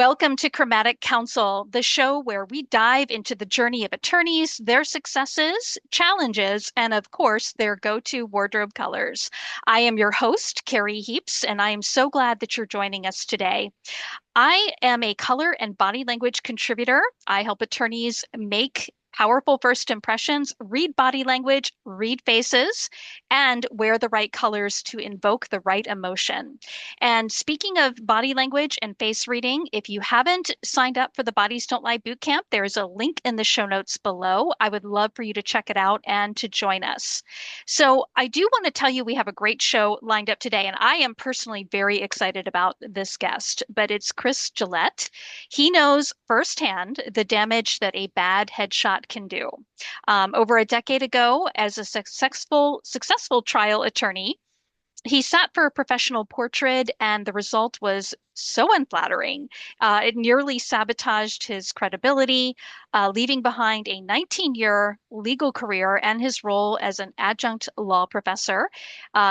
Welcome to Chromatic Counsel, the show where we dive into the journey of attorneys, their successes, challenges, and of course, their go-to wardrobe colors. I am your host, Carrie Heaps, and I am so glad that you're joining us today. I am a color and body language contributor. I help attorneys make powerful first impressions, read body language, read faces, and wear the right colors to invoke the right emotion. And speaking of body language and face reading, if you haven't signed up for the Bodies Don't Lie Bootcamp, there's a link in the show notes below. I would love for you to check it out and to join us. So I do want to tell you we have a great show lined up today, and I am personally very excited about this guest, but it's Chris Gillett. He knows firsthand the damage that a bad headshot can do. Over a decade ago, as a successful trial attorney, he sat for a professional portrait, and the result was so unflattering. It nearly sabotaged his credibility, leaving behind a 19-year legal career and his role as an adjunct law professor.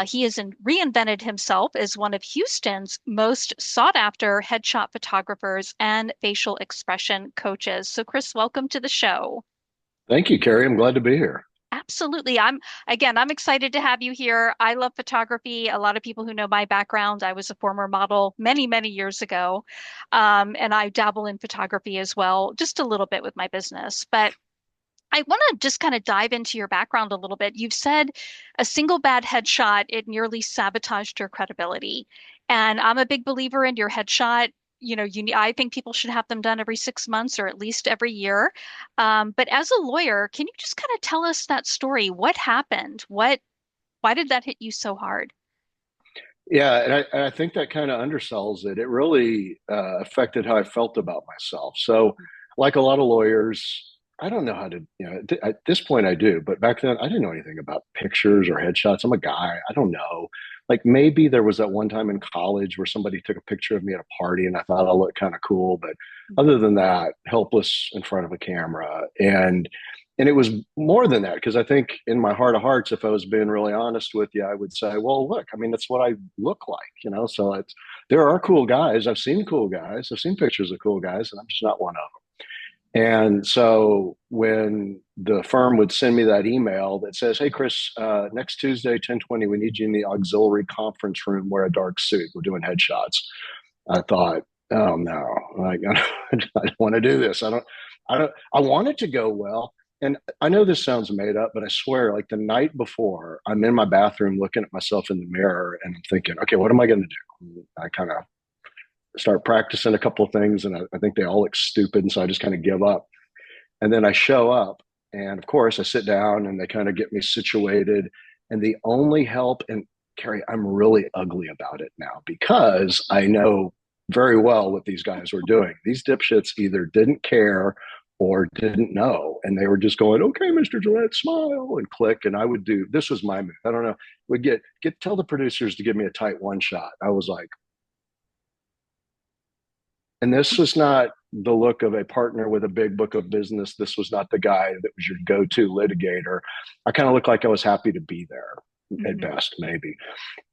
He has reinvented himself as one of Houston's most sought-after headshot photographers and facial expression coaches. So, Chris, welcome to the show. Thank you, Carrie. I'm glad to be here. Absolutely. I'm excited to have you here. I love photography. A lot of people who know my background, I was a former model many, many years ago. And I dabble in photography as well, just a little bit with my business. But I want to just kind of dive into your background a little bit. You've said a single bad headshot, it nearly sabotaged your credibility. And I'm a big believer in your headshot. I think people should have them done every 6 months or at least every year. But as a lawyer, can you just kind of tell us that story? What happened? Why did that hit you so hard? Yeah, and I think that kind of undersells it. It really affected how I felt about myself. So, like a lot of lawyers, I don't know how to, at this point I do, but back then I didn't know anything about pictures or headshots. I'm a guy. I don't know. Like maybe there was that one time in college where somebody took a picture of me at a party and I thought I looked kind of cool. But other than that, helpless in front of a camera. And it was more than that, because I think in my heart of hearts, if I was being really honest with you, I would say, well, look, I mean, that's what I look like. So there are cool guys. I've seen cool guys. I've seen pictures of cool guys, and I'm just not one of them. And so when the firm would send me that email that says, hey, Chris, next Tuesday, 10:20, we need you in the auxiliary conference room, wear a dark suit. We're doing headshots. I thought, oh no, like, I don't want to do this. I want it to go well. And I know this sounds made up, but I swear, like the night before, I'm in my bathroom looking at myself in the mirror and I'm thinking, okay, what am I going to do? I kind of start practicing a couple of things, and I think they all look stupid. And so I just kind of give up. And then I show up, and of course, I sit down and they kind of get me situated. And the only help, and Carrie, I'm really ugly about it now because I know very well what these guys were doing. These dipshits either didn't care or didn't know. And they were just going, okay, Mr. Gillette, smile and click. And I would do, this was my move. I don't know. Would tell the producers to give me a tight one shot. I was like, and this was not the look of a partner with a big book of business. This was not the guy that was your go-to litigator. I kind of looked like I was happy to be there at Mhm. best, maybe.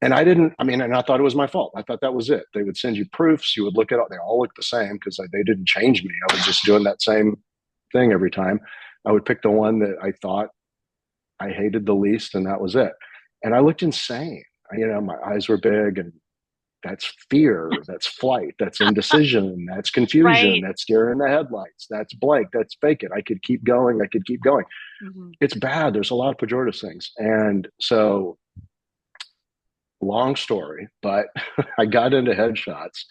And I didn't, I mean, and I thought it was my fault. I thought that was it. They would send you proofs. You would look at it. They all look the same because they didn't change me. I was just doing that same thing every time. I would pick the one that I thought I hated the least, and that was it. And I looked insane. My eyes were big, and that's fear, that's flight, that's indecision, that's confusion, Right. that's deer in the headlights, that's blank, that's fake it. I could keep going. I could keep going. Mhm. It's bad. There's a lot of pejorative things. And so, long story, but I got into headshots.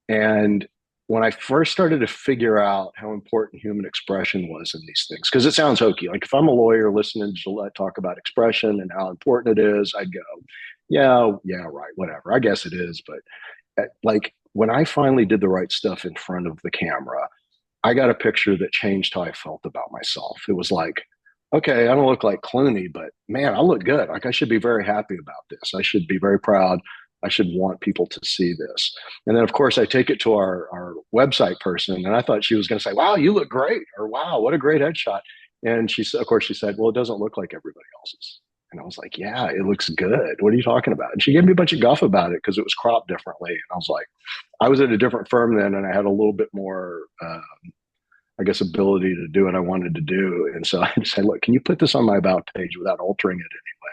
And when I first started to figure out how important human expression was in these things, because it sounds hokey. Like if I'm a lawyer listening to Gillette talk about expression and how important it is, I'd go, yeah, right, whatever. I guess it is. But like when I finally did the right stuff in front of the camera, I got a picture that changed how I felt about myself. It was like, okay, I don't look like Clooney, but man, I look good. Like I should be very happy about this. I should be very proud. I should want people to see this. And then, of course, I take it to our website person, and I thought she was going to say, wow, you look great, or wow, what a great headshot. And of course, she said, well, it doesn't look like everybody else's. And I was like, yeah, it looks good. What are you talking about? And she gave me a bunch of guff about it because it was cropped differently. And I was like, I was at a different firm then, and I had a little bit more, I guess, ability to do what I wanted to do. And so I just said, look, can you put this on my about page without altering it anyway?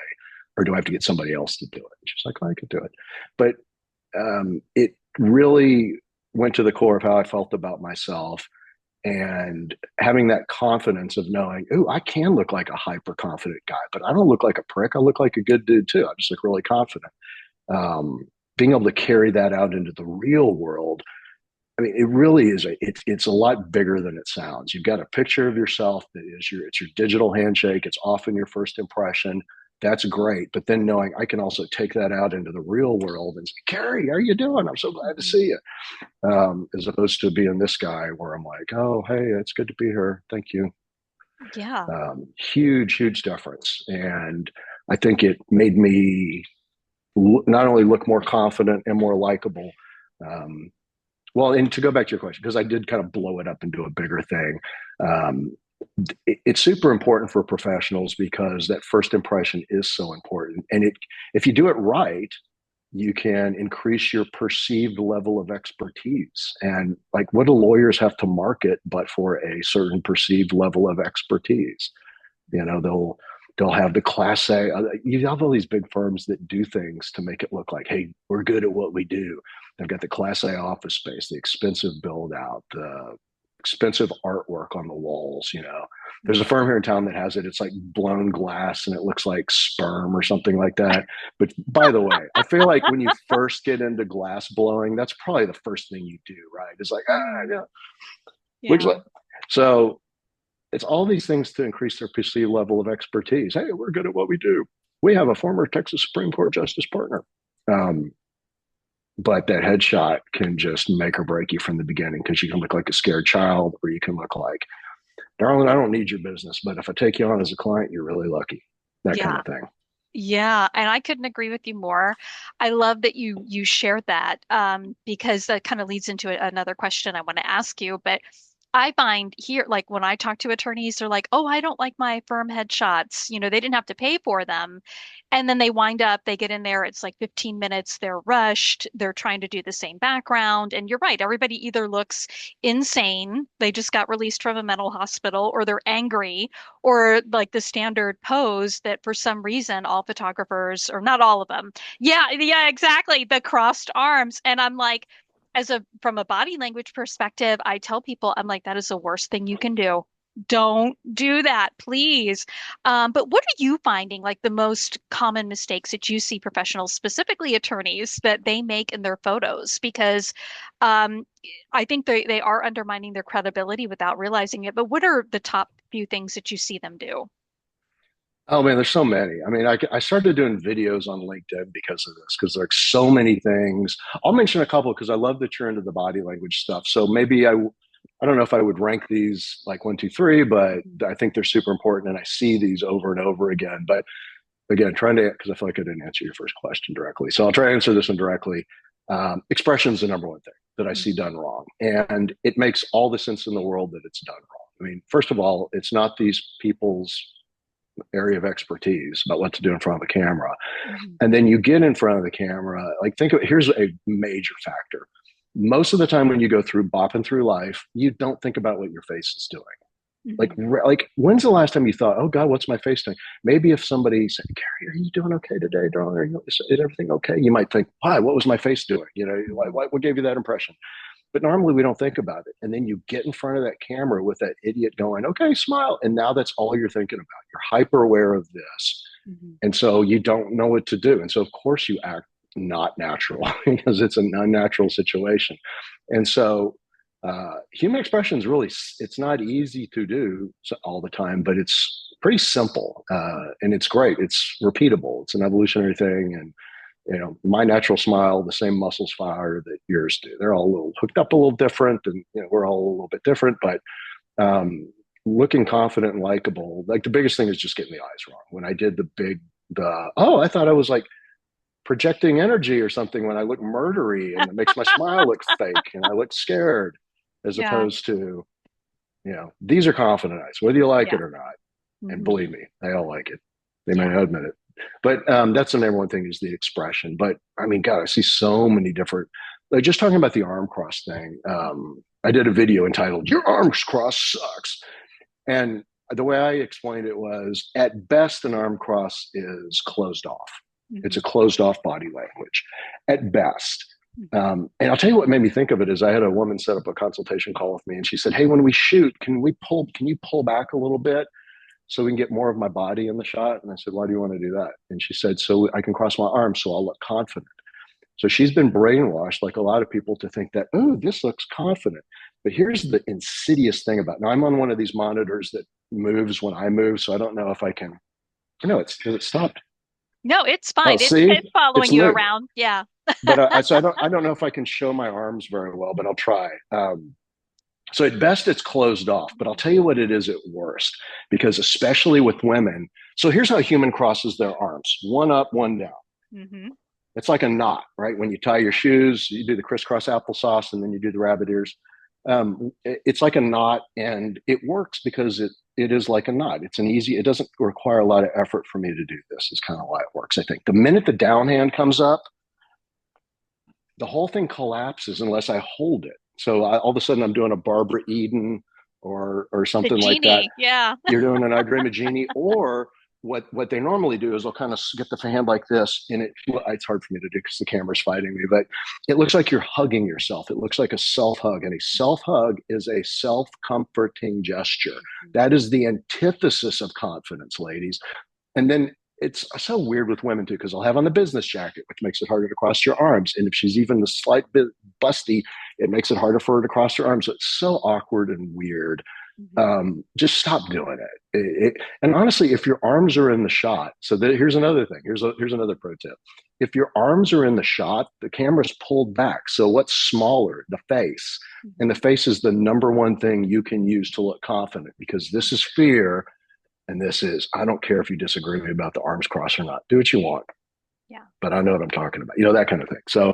Or do I have to get somebody else to do it? And she's like, oh, I could do it. But it really went to the core of how I felt about myself and having that confidence of knowing, oh, I can look like a hyper confident guy, but I don't look like a prick. I look like a good dude too. I just look really confident. Um, Being able to carry that out into the real world, I mean, it really is. It's a lot bigger than it sounds. You've got a picture of yourself that is it's your digital handshake. It's often your first impression. That's great. But then knowing I can also take that out into the real world and say, Carrie, how are you doing? I'm so glad to see you. As opposed to being this guy where I'm like, oh, hey, it's good to be here. Thank you. Yeah. Huge, huge difference. And I think it made me not only look more confident and more likable. Um, well, and to go back to your question, because I did kind of blow it up into a bigger thing. Um, it's super important for professionals because that first impression is so important. And if you do it right, you can increase your perceived level of expertise. And like, what do lawyers have to market but for a certain perceived level of expertise? You know, they'll have the class A. You have all these big firms that do things to make it look like, hey, we're good at what we do. They've got the class A office space, the expensive build out, the expensive artwork on the walls. You know, there's a firm here in town that has it. It's like blown glass and it looks like sperm or something like that. But by the way, I feel like when you first get into glass blowing, that's probably the first thing you do, right? It's like, yeah, looks Yeah. like. So it's all these things to increase their perceived level of expertise. Hey, we're good at what we do. We have a former Texas Supreme Court justice partner. Um, but that headshot can just make or break you from the beginning because you can look like a scared child or you can look like, darling, I don't need your business, but if I take you on as a client, you're really lucky. That kind Yeah. of thing. Yeah, and I couldn't agree with you more. I love that you shared that because that kind of leads into another question I want to ask you. But I find here, like when I talk to attorneys, they're like, "Oh, I don't like my firm headshots." You know, they didn't have to pay for them, and then they wind up, they get in there, it's like 15 minutes, they're rushed, they're trying to do the same background, and you're right, everybody either looks insane, they just got released from a mental hospital, or they're angry or like the standard pose that for some reason all photographers, or not all of them. Yeah, yeah, exactly. The crossed arms. And I'm like, as a from a body language perspective, I tell people, I'm like, that is the worst thing you can do. Don't do that, please. But what are you finding like the most common mistakes that you see professionals, specifically attorneys, that they make in their photos? Because um, I think they are undermining their credibility without realizing it. But what are the top few things that you see them do? Oh man, there's so many. I mean, I started doing videos on LinkedIn because of this, because there's so many things. I'll mention a couple because I love that you're into the body language stuff. So maybe I don't know if I would rank these like one, two, three, but I think they're super important, and I see these over and over again. But again, trying to, because I feel like I didn't answer your first question directly, so I'll try to answer this one directly. Expression is the number one thing that I see done wrong, and it makes all the sense in the world that it's done wrong. I mean, first of all, it's not these people's area of expertise about what to do in front of the camera. Mhm. And then you get in front of the camera, like think of here's a major factor. Most of the time when you go through bopping through life, you don't think about what your face is doing. Mhm. Like when's the last time you thought, oh God, what's my face doing? Maybe if somebody said, Gary, are you doing okay today, darling? Is everything okay? You might think, why? What was my face doing? You know, Mhm. what gave you that impression? But normally we don't think about it. And then you get in front of that camera with that idiot going, okay, smile. And now that's all you're thinking about. You're hyper aware of this. Mhm. And so you don't know what to do. And so, of course, you act not natural because it's an unnatural situation. And so, human expression is really, it's not easy to do all the time, but it's pretty simple and it's great. It's repeatable. It's an evolutionary thing. And you know, my natural smile, the same muscles fire that yours do. They're all a little hooked up a little different, and you know, we're all a little bit different. But um, looking confident and likable, like the biggest thing is just getting the eyes wrong. When I did I thought I was like projecting energy or something when I look murdery, and it makes my smile look fake, and I look scared, as Yeah. opposed to these are confident eyes, whether you like Yeah. it or not. And Hmm. believe me, they all like it. They may Yeah. not admit it. But that's the number one thing is the expression. But I mean, God, I see so many different, like just talking about the arm cross thing. I did a video entitled "Your Arms Cross Sucks," and the way I explained it was, at best, an arm cross is closed off. It's Mhm. a closed off body language, at best. And I'll tell you what made me think of it is I had a woman set up a consultation call with me, and she said, "Hey, when we shoot, can you pull back a little bit so we can get more of my body in the shot?" And I said, "Why do you want to do that?" And she said, "So I can cross my arms, so I'll look confident." So she's been brainwashed, like a lot of people, to think that, oh, this looks confident. But here's the insidious thing about it. Now, I'm on one of these monitors that moves when I move, so I don't know if I can. No, it stopped. No, it's Oh, fine. It's see, following it's you moved. around. Yeah. But I don't know if I can show my arms very well, but I'll try. So at best, it's closed off. But I'll tell you what it is at worst, because especially with women. So here's how a human crosses their arms: one up, one down. Hmm. It's like a knot, right? When you tie your shoes, you do the crisscross applesauce, and then you do the rabbit ears. It's like a knot, and it works because it is like a knot. It's an easy. It doesn't require a lot of effort for me to do this. Is kind of why it works. I think the minute the down hand comes up, the whole thing collapses unless I hold it. So all of a sudden, I'm doing a Barbara Eden or The something like that. genie. Yeah. You're doing an I Dream of Genie, or what they normally do is they'll kind of get the hand like this, and it's hard for me to do because the camera's fighting me, but it looks like you're hugging yourself. It looks like a self hug, and a self hug is a self comforting gesture. That is the antithesis of confidence, ladies. And then it's so weird with women too, because I'll have on the business jacket, which makes it harder to cross your arms. And if she's even the slight bit busty, it makes it harder for her to cross her arms. So it's so awkward and weird. Hmm. Just stop doing it. And honestly, if your arms are in the shot, so here's another thing. Here's another pro tip. If your arms are in the shot, the camera's pulled back. So what's smaller? The face. And the Hmm. face is the number one thing you can use to look confident, because this is fear. And this is, I don't care if you disagree with me about the arms cross or not. Do what you want, Yeah. but I know what I'm talking about. You know, that kind of thing. So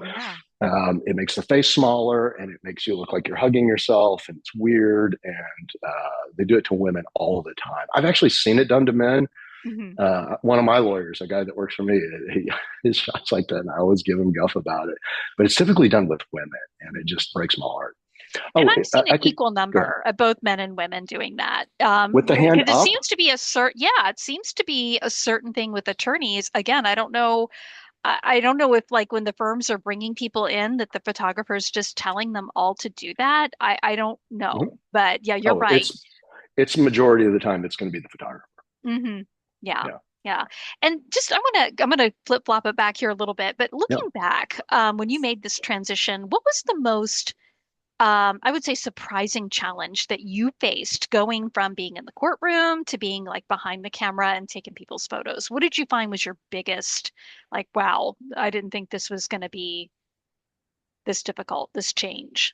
Yeah. it makes the face smaller, and it makes you look like you're hugging yourself, and it's weird. And they do it to women all the time. I've actually seen it done to men. Hmm. One of my lawyers, a guy that works for me, his shots like that, and I always give him guff about it. But it's typically done with women, and it just breaks my heart. And Oh, I've seen an I could equal go ahead. number of both men and women doing that. With the hand Because it up. seems to be a yeah, it seems to be a certain thing with attorneys. Again, I don't know. I don't know if like when the firms are bringing people in that the photographer's just telling them all to do that. I don't know. But yeah, you're Oh, right. it's majority of the time it's going to be the photographer. Hmm. Yeah. Yeah. Yeah. And just I'm gonna flip flop it back here a little bit, but Yeah. looking back, when you made this transition, what was the most I would say surprising challenge that you faced going from being in the courtroom to being like behind the camera and taking people's photos? What did you find was your biggest, like, wow, I didn't think this was going to be this difficult, this change?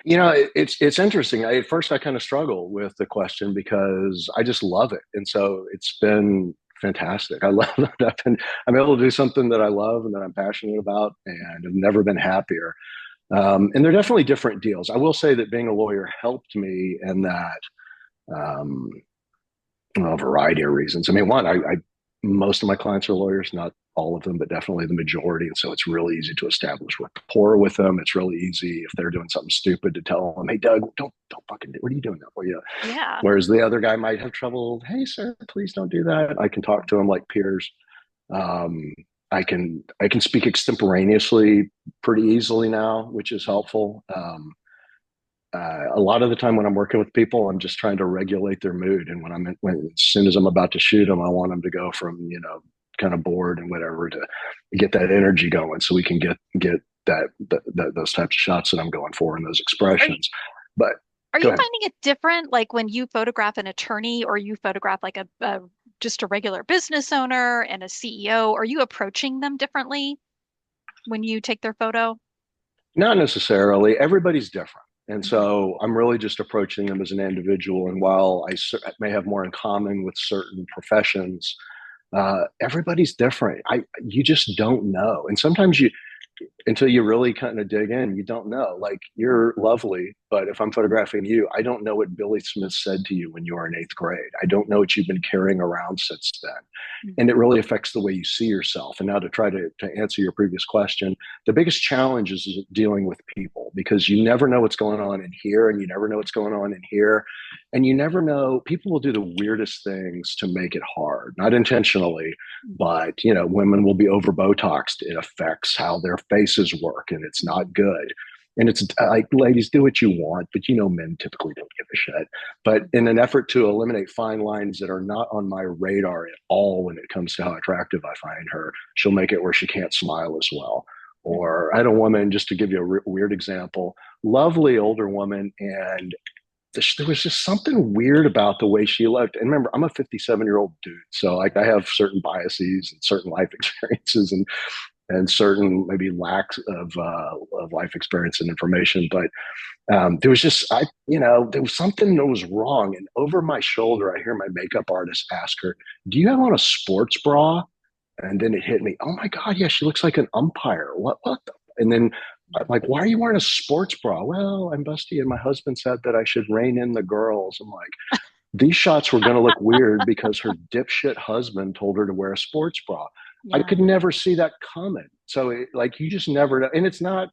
You know, it's interesting. At first, I kind of struggle with the question because I just love it, and so it's been fantastic. I love that I'm able to do something that I love and that I'm passionate about, and I've never been happier. And they're definitely different deals. I will say that being a lawyer helped me in that um, a variety of reasons. I mean, one, most of my clients are lawyers, not all of them, but definitely the majority. And so it's really easy to establish rapport with them. It's really easy if they're doing something stupid to tell them, "Hey, Doug, don't fucking do. What are you doing that for?" You. Yeah. Whereas the other guy might have trouble. "Hey, sir, please don't do that." I can talk to him like peers. Um, I can speak extemporaneously pretty easily now, which is helpful. A lot of the time when I'm working with people, I'm just trying to regulate their mood. And as soon as I'm about to shoot them, I want them to go from, kind of bored and whatever to get that energy going so we can get those types of shots that I'm going for and those Are you, expressions. But are go you ahead. finding it different, like when you photograph an attorney or you photograph like a just a regular business owner and a CEO? Are you approaching them differently when you take their photo? Not necessarily. Everybody's different. And Hmm. so I'm really just approaching them as an individual. And while may have more in common with certain professions, everybody's different. You just don't know. And sometimes until you really kind of dig in, you don't know. Like, you're lovely, But if I'm photographing you, I don't know what Billy Smith said to you when you were in eighth grade. I don't know what you've been carrying around since then. And it really affects the way you see yourself. And now to try to answer your previous question, the biggest challenge is dealing with people because you never know what's going on in here and you never know what's going on in here. And you never know, people will do the weirdest things to make it hard, not intentionally, but women will be over Botoxed. It affects how their faces work and it's not good. And it's like, ladies, do what you want, but men typically don't give a shit. But in an effort to eliminate fine lines that are not on my radar at all when it comes to how attractive I find her, she'll make it where she can't smile as well. Or I had a woman, just to give you a weird example, lovely older woman, and there was just something weird about the way she looked. And remember, I'm a 57-year-old dude, so like I have certain biases and certain life experiences, and certain maybe lacks of life experience and information. But there was just, there was something that was wrong. And over my shoulder, I hear my makeup artist ask her, "Do you have on a sports bra?" And then it hit me. Oh my God, yeah, she looks like an umpire. What? And then I'm like, "Why are you wearing a sports bra?" "Well, I'm busty, and my husband said that I should rein in the girls." I'm like, these shots were going to look weird because her dipshit husband told her to wear a sports bra. I Yeah. could never see that coming. So, like, you just never know. And it's not,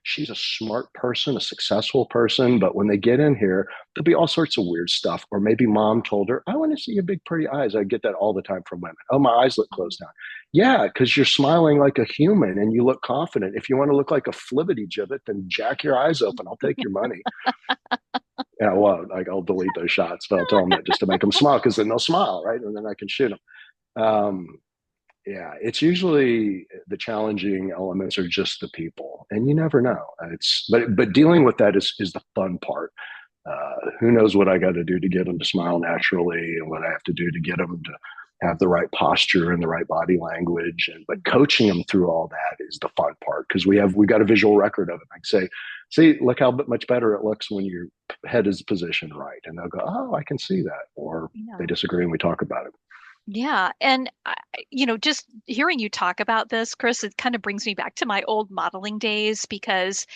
she's a smart person, a successful person. But when they get in here, there'll be all sorts of weird stuff. Or maybe mom told her, "I want to see your big, pretty eyes." I get that all the time from women. "Oh, my eyes look closed down." Yeah, because you're smiling like a human and you look confident. If you want to look like a flibbity gibbet, then jack your eyes open. I'll take your money. Yeah, I won't. Like, I'll delete those shots, but I'll tell them that just to make them smile because then they'll smile, right? And then I can shoot them. Yeah, it's usually the challenging elements are just the people, and you never know. But dealing with that is the fun part. Who knows what I got to do to get them to smile naturally, and what I have to do to get them to have the right posture and the right body language. And but coaching them through all that is the fun part because we got a visual record of it. I can say, "See, look how much better it looks when your head is positioned right," and they'll go, "Oh, I can see that," or they Yeah. disagree and we talk about it. Yeah. And, just hearing you talk about this, Chris, it kind of brings me back to my old modeling days because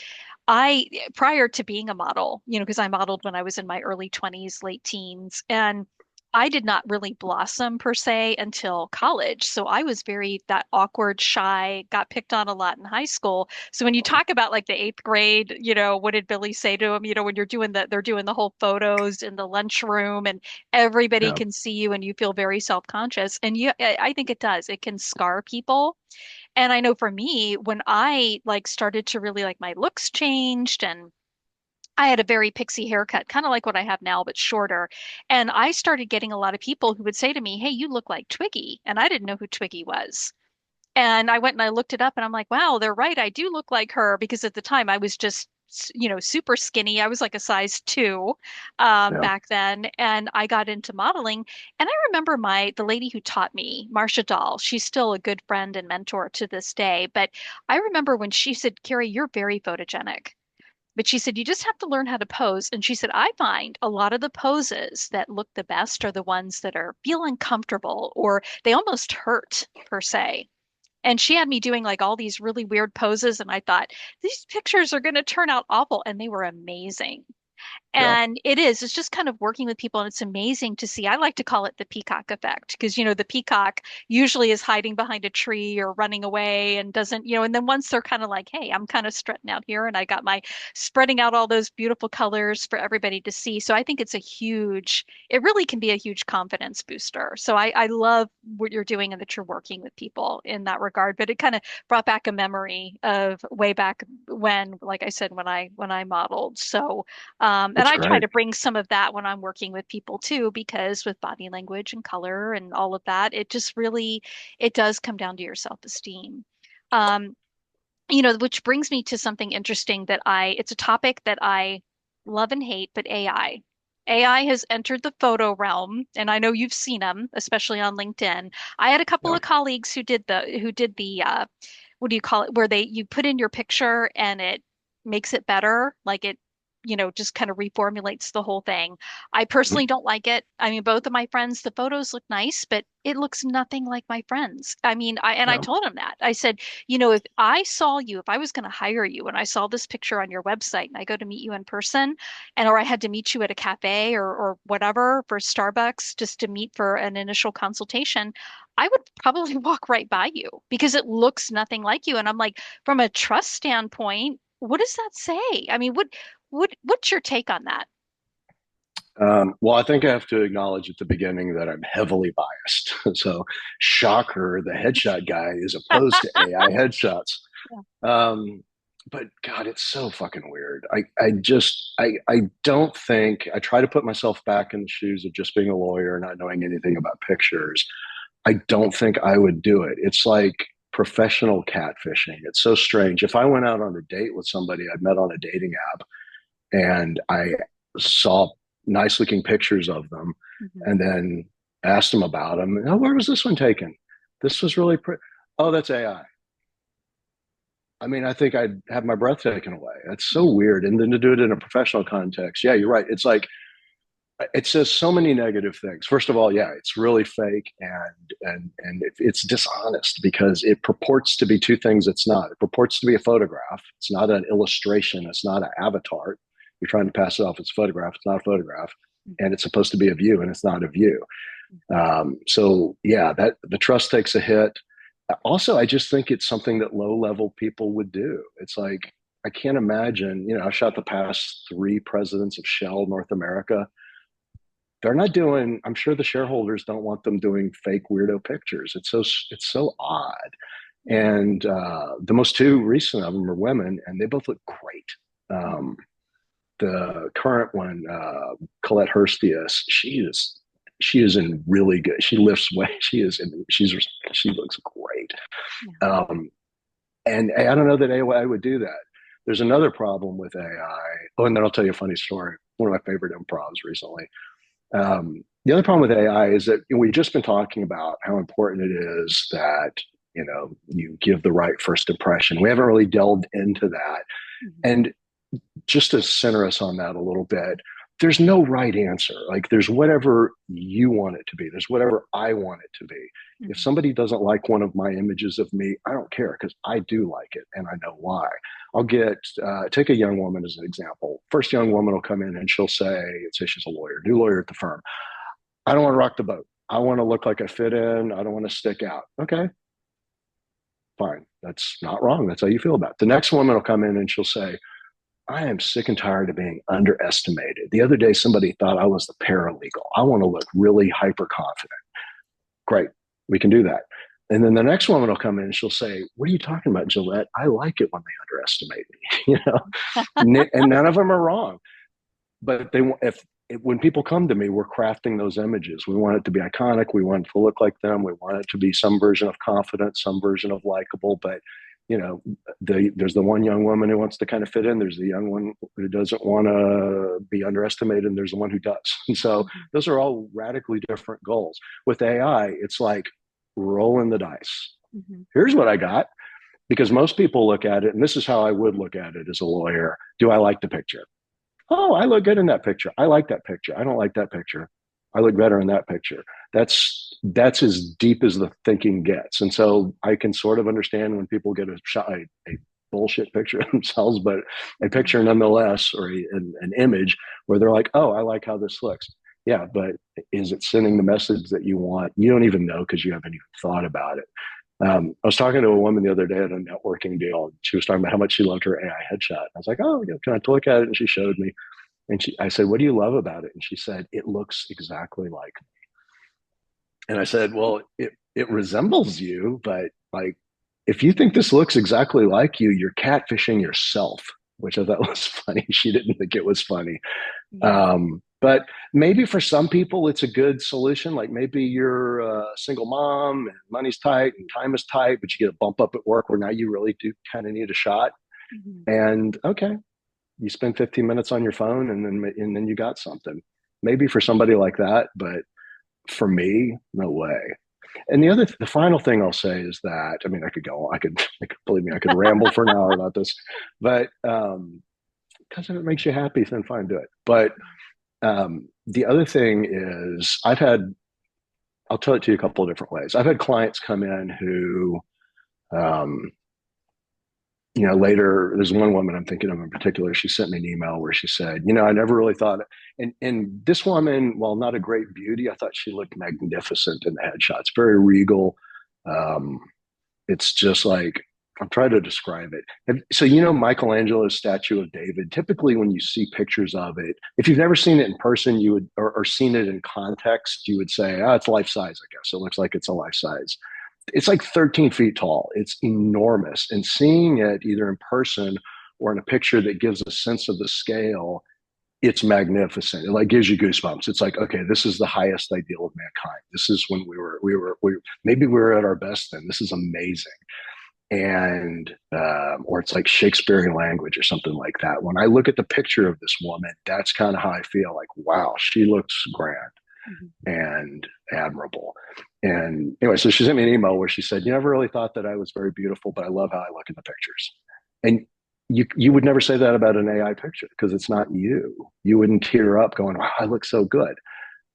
prior to being a model, because I modeled when I was in my early 20s, late teens, and I did not really blossom per se until college. So I was very that awkward, shy, got picked on a lot in high school. So when you talk about like the eighth grade, what did Billy say to him? When they're doing the whole photos in the lunchroom and everybody Yeah, can see you and you feel very self-conscious. And I think it does. It can scar people. And I know for me, when I like started to really like my looks changed and I had a very pixie haircut, kind of like what I have now, but shorter. And I started getting a lot of people who would say to me, "Hey, you look like Twiggy." And I didn't know who Twiggy was. And I went and I looked it up and I'm like, wow, they're right. I do look like her because at the time I was just, super skinny. I was like a size two yeah, back then. And I got into modeling. And I remember the lady who taught me, Marcia Dahl, she's still a good friend and mentor to this day. But I remember when she said, "Carrie, you're very photogenic." But she said, "You just have to learn how to pose." And she said, "I find a lot of the poses that look the best are the ones that feel uncomfortable or they almost hurt per se." And she had me doing like all these really weird poses. And I thought, these pictures are going to turn out awful. And they were amazing. yeah. And it's just kind of working with people. And it's amazing to see. I like to call it the peacock effect because, the peacock usually is hiding behind a tree or running away and doesn't, and then once they're kind of like, "Hey, I'm kind of strutting out here and I got my spreading out all those beautiful colors for everybody to see." So I think it really can be a huge confidence booster. So I love what you're doing and that you're working with people in that regard. But it kind of brought back a memory of way back when, like I said, when I modeled. So, and That's I try great. to bring some of that when I'm working with people too, because with body language and color and all of that, it does come down to your self-esteem. Um, which brings me to something interesting it's a topic that I love and hate, but AI. AI has entered the photo realm, and I know you've seen them, especially on LinkedIn. I had a couple Yeah, of colleagues who did the what do you call it, where you put in your picture and it makes it better, like it just kind of reformulates the whole thing. I personally don't like it. I mean, both of my friends, the photos look nice, but it looks nothing like my friends. I mean, I Yeah. told them that. I said, if I saw you, if I was going to hire you and I saw this picture on your website and I go to meet you in person or I had to meet you at a cafe or whatever for Starbucks just to meet for an initial consultation, I would probably walk right by you because it looks nothing like you. And I'm like, from a trust standpoint, what does that say? I mean, what's your take on that? Well, I think I have to acknowledge at the beginning that I'm heavily biased. So, shocker, the headshot guy is opposed to AI headshots. Yeah. Um, but God, it's so fucking weird. I don't think I try to put myself back in the shoes of just being a lawyer, not knowing anything about pictures. I don't think I would do it. It's like professional catfishing. It's so strange. If I went out on a date with somebody I'd met on a dating app and I saw nice looking pictures of them Hmm. and then asked them about them, oh, where was this one taken? This was really pretty. Oh, that's AI. I mean, I think I'd have my breath taken away. That's so weird. And then to do it in a professional context, yeah, you're right. It's like it says so many negative things. First of all, yeah, it's really fake and it's dishonest because it purports to be two things it's not. It purports to be a photograph. It's not an illustration. It's not an avatar. You're trying to pass it off as a photograph. It's not a photograph, and it's supposed to be a view, and it's not a view. So yeah, that the trust takes a hit. Also, I just think it's something that low level people would do. It's like I can't imagine. I shot the past three presidents of Shell North America. They're not doing. I'm sure the shareholders don't want them doing fake weirdo pictures. It's so odd. Hmm. And the most two recent of them are women, and they both look great. Hmm. Um, the current one, Colette Hurstius, she is in really good. She lifts weight. She looks great. Yeah. Um, and I don't know that AI would do that. There's another problem with AI. Oh, and then I'll tell you a funny story. One of my favorite improvs recently. The other problem with AI is that we've just been talking about how important it is that you give the right first impression. We haven't really delved into that, Hmm. and just to center us on that a little bit, there's no right answer. Like there's whatever you want it to be. There's whatever I want it to be. If Hmm. somebody doesn't like one of my images of me, I don't care because I do like it and I know why. I'll take a young woman as an example. First young woman will come in and she'll say she's a lawyer, new lawyer at the firm. I don't want to rock the boat. I want to look like I fit in. I don't want to stick out. Okay, fine. That's not wrong. That's how you feel about it. The next woman will come in and she'll say, I am sick and tired of being underestimated. The other day, somebody thought I was the paralegal. I want to look really hyper confident. Great, we can do that. And then the next woman will come in and she'll say, what are you talking about, Gillette? I like it when they underestimate me, and none of them are wrong. But when people come to me, we're crafting those images. We want it to be iconic. We want it to look like them. We want it to be some version of confidence, some version of likable. But there's the one young woman who wants to kind of fit in. There's the young one who doesn't want to be underestimated, and there's the one who does. And so those are all radically different goals. With AI, it's like rolling the dice. Hmm. Here's what I got. Because most people look at it, and this is how I would look at it as a lawyer. Do I like the picture? Oh, I look good in that picture. I like that picture. I don't like that picture. I look better in that picture. That's as deep as the thinking gets. And so I can sort of understand when people get a bullshit picture of themselves, but a Hmm. picture nonetheless, or an image where they're like, oh, I like how this looks. Yeah, but is it sending the message that you want? You don't even know because you haven't even thought about it. I was talking to a woman the other day at a networking deal. And she was talking about how much she loved her AI headshot. I was like, oh, can I look at it? And she showed me. And I said, what do you love about it? And she said, it looks exactly like me. And I said, well, it resembles you, but like, if you think this looks exactly like you, you're catfishing yourself, which I thought was funny. She didn't think it was funny. Yeah. But maybe for some people, it's a good solution. Like maybe you're a single mom and money's tight and time is tight, but you get a bump up at work where now you really do kind of need a shot. Hmm. And okay, you spend 15 minutes on your phone and then you got something. Maybe for somebody like that, but for me, no way. And Yeah. the final thing I'll say is that I mean I could go I could believe me I could ramble for an hour about this, but because if it makes you happy, then fine, do it. But the other thing is, I'll tell it to you a couple of different ways. I've had clients come in who, um, later, there's one woman I'm thinking of in particular. She sent me an email where she said, I never really thought, and this woman, while not a great beauty, I thought she looked magnificent in the headshots, very regal. Um, it's just like, I'm trying to describe it. So, Michelangelo's statue of David, typically when you see pictures of it, if you've never seen it in person, you would, or seen it in context, you would say, oh, it's life size, I guess. It looks like it's a life size. It's like 13 feet tall. It's enormous. And seeing it either in person or in a picture that gives a sense of the scale, it's magnificent. It like gives you goosebumps. It's like, okay, this is the highest ideal of mankind. This is when maybe we were at our best then. This is amazing. And or it's like Shakespearean language or something like that. When I look at the picture of this woman, that's kind of how I feel. Like, wow, she looks grand and admirable. And anyway, so she sent me an email where she said, "You never really thought that I was very beautiful, but I love how I look in the pictures." And you would never say that about an AI picture because it's not you. You wouldn't tear up going, "Wow, I look so good."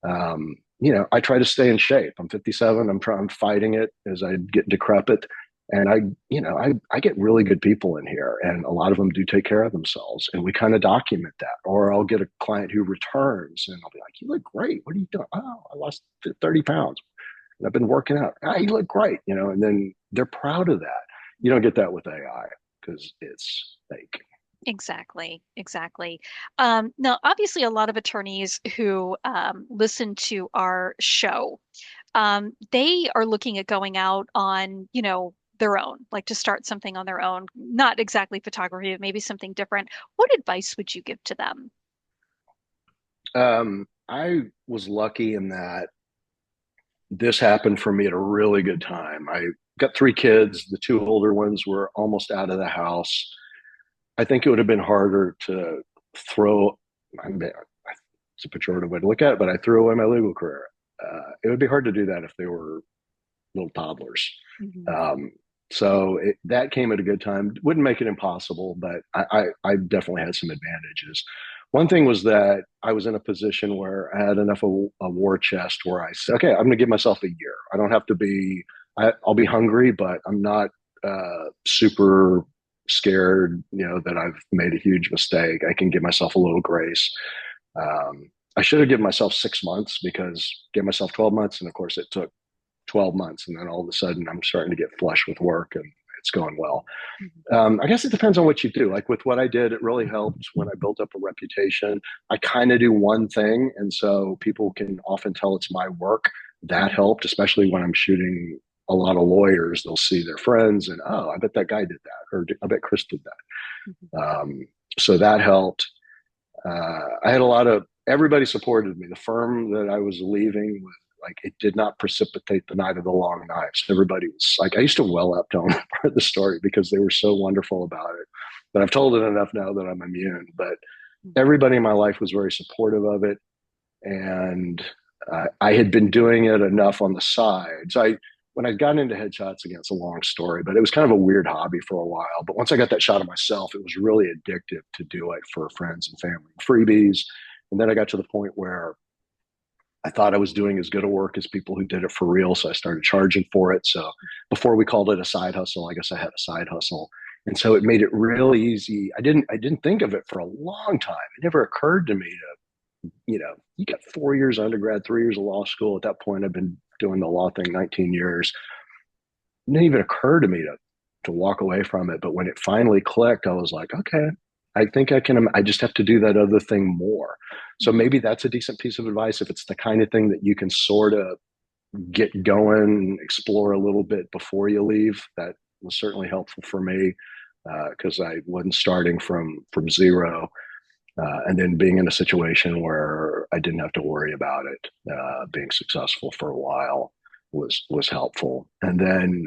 I try to stay in shape. I'm 57. I'm fighting it as I get decrepit. And I get really good people in here, and a lot of them do take care of themselves, and we kind of document that. Or I'll get a client who returns, and I'll be like, "You look great. What are you doing?" "Oh, I lost 30 pounds. And I've been working out." "Ah, you look great." And then they're proud of that. You don't get that with AI because it's fake. Exactly, exactly. Now, obviously, a lot of attorneys who listen to our show, they are looking at going out on, their own, like to start something on their own, not exactly photography, but maybe something different. What advice would you give to them? I was lucky in that this happened for me at a really good time. I got three kids. The two older ones were almost out of the house. I think it would have been harder to throw. I mean, it's a pejorative way to look at it, but I threw away my legal career. It would be hard to do that if they were little toddlers. Mhm. Um, that came at a good time. Wouldn't make it impossible, but I definitely had some advantages. One thing was that I was in a position where I had enough of a war chest where I said, okay, I'm going to give myself a year. I don't have to be, I'll be hungry, but I'm not super scared, that I've made a huge mistake. I can give myself a little grace. I should have given myself 6 months because give myself 12 months. And of course it took 12 months. And then all of a sudden I'm starting to get flush with work and it's going well. Mhm. I guess it depends on what you do. Like with what I did, it really helped when I built up a reputation. I kind of do one thing. And so people can often tell it's my work. That helped, especially when I'm shooting a lot of lawyers. They'll see their friends and, oh, I bet that guy did that. Or I bet Chris did Mhm. that. So that helped. I had a lot of everybody supported me. The firm that I was leaving was like it did not precipitate the night of the long knives. Everybody was like, I used to well up telling part of the story because they were so wonderful about it. But I've told it enough now that I'm immune. But everybody in my life was very supportive of it, and I had been doing it enough on the side. So when I got into headshots, again, it's a long story, but it was kind of a weird hobby for a while. But once I got that shot of myself, it was really addictive to do it for friends and family, freebies. And then I got to the point where I thought I was doing as good a work as people who did it for real. So I started charging for it. So before we called it a side hustle, I guess I had a side hustle. And so it made it really easy. I didn't think of it for a long time. It never occurred to me to, you got 4 years undergrad, 3 years of law school. At that point, I've been doing the law thing 19 years. It didn't even occur to me to walk away from it. But when it finally clicked, I was like, okay, I think I can. I just have to do that other thing more. So maybe that's a decent piece of advice if it's the kind of thing that you can sort of get going, explore a little bit before you leave. That was certainly helpful for me because I wasn't starting from zero. And then being in a situation where I didn't have to worry about it, being successful for a while was helpful. And then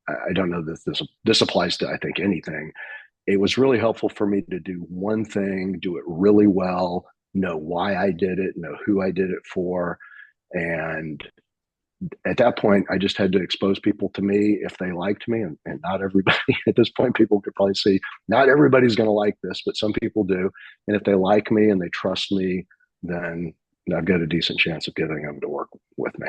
I don't know that this applies to I think anything. It was really helpful for me to do one thing, do it really well, know why I did it, know who I did it for, and at that point, I just had to expose people to me if they liked me, and not everybody. At this point, people could probably see not everybody's going to like this, but some people do. And if they like me and they trust me, then I've got a decent chance of getting them to work with me.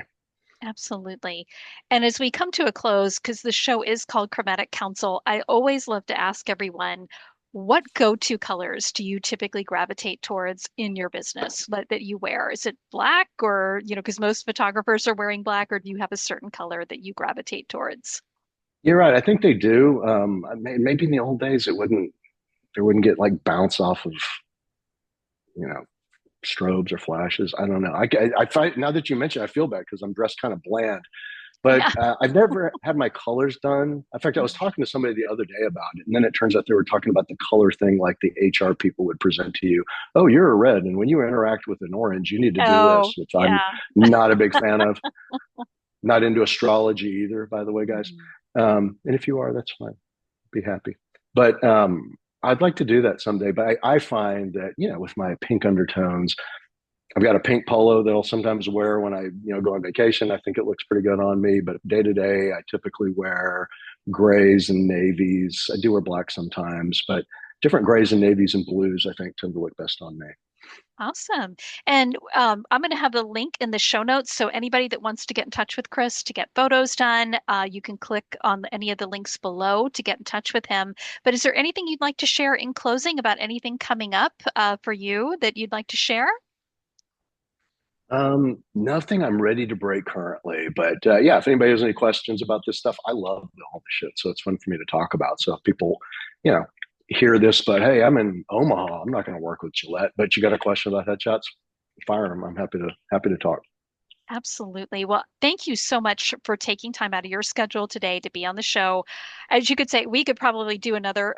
Absolutely. And as we come to a close, because the show is called Chromatic Counsel, I always love to ask everyone, what go-to colors do you typically gravitate towards in your business that you wear? Is it black or, because most photographers are wearing black, or do you have a certain color that you gravitate towards? You're right. I think they do. Maybe in the old days, it wouldn't get like bounce off of you know strobes or flashes. I don't know. I find now that you mention, I feel bad because I'm dressed kind of bland. But Yeah. I've never had my colors done. In fact, I was talking to somebody the other day about it, and then it turns out they were talking about the color thing, like the HR people would present to you. Oh, you're a red, and when you interact with an orange, you need to do this, Oh, which I'm yeah. not a big fan of. Not into astrology either, by the way, guys. Mhm. And if you are, that's fine. Be happy. But I'd like to do that someday. But I find that with my pink undertones, I've got a pink polo that I'll sometimes wear when I, go on vacation. I think it looks pretty good on me. But day to day, I typically wear grays and navies. I do wear black sometimes, but different grays and navies and blues, I think, tend to look best on me. Awesome. And I'm going to have a link in the show notes. So anybody that wants to get in touch with Chris to get photos done, you can click on any of the links below to get in touch with him. But is there anything you'd like to share in closing about anything coming up for you that you'd like to share? Nothing I'm ready to break currently, but yeah, if anybody has any questions about this stuff, I love all the shit, so it's fun for me to talk about. So if people, you know, hear this, but hey, I'm in Omaha, I'm not going to work with Gillette, but you got a question about headshots, fire them. I'm happy to talk. Absolutely. Well, thank you so much for taking time out of your schedule today to be on the show. As you could say, we could probably do another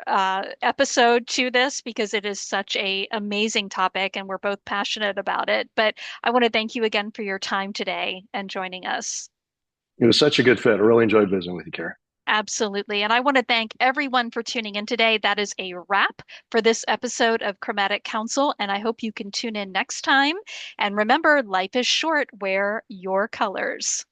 episode to this because it is such a amazing topic and we're both passionate about it. But I want to thank you again for your time today and joining us. It was such a good fit. I really enjoyed visiting with you, Carrie. Absolutely. And I want to thank everyone for tuning in today. That is a wrap for this episode of Chromatic Counsel. And I hope you can tune in next time. And remember, life is short. Wear your colors.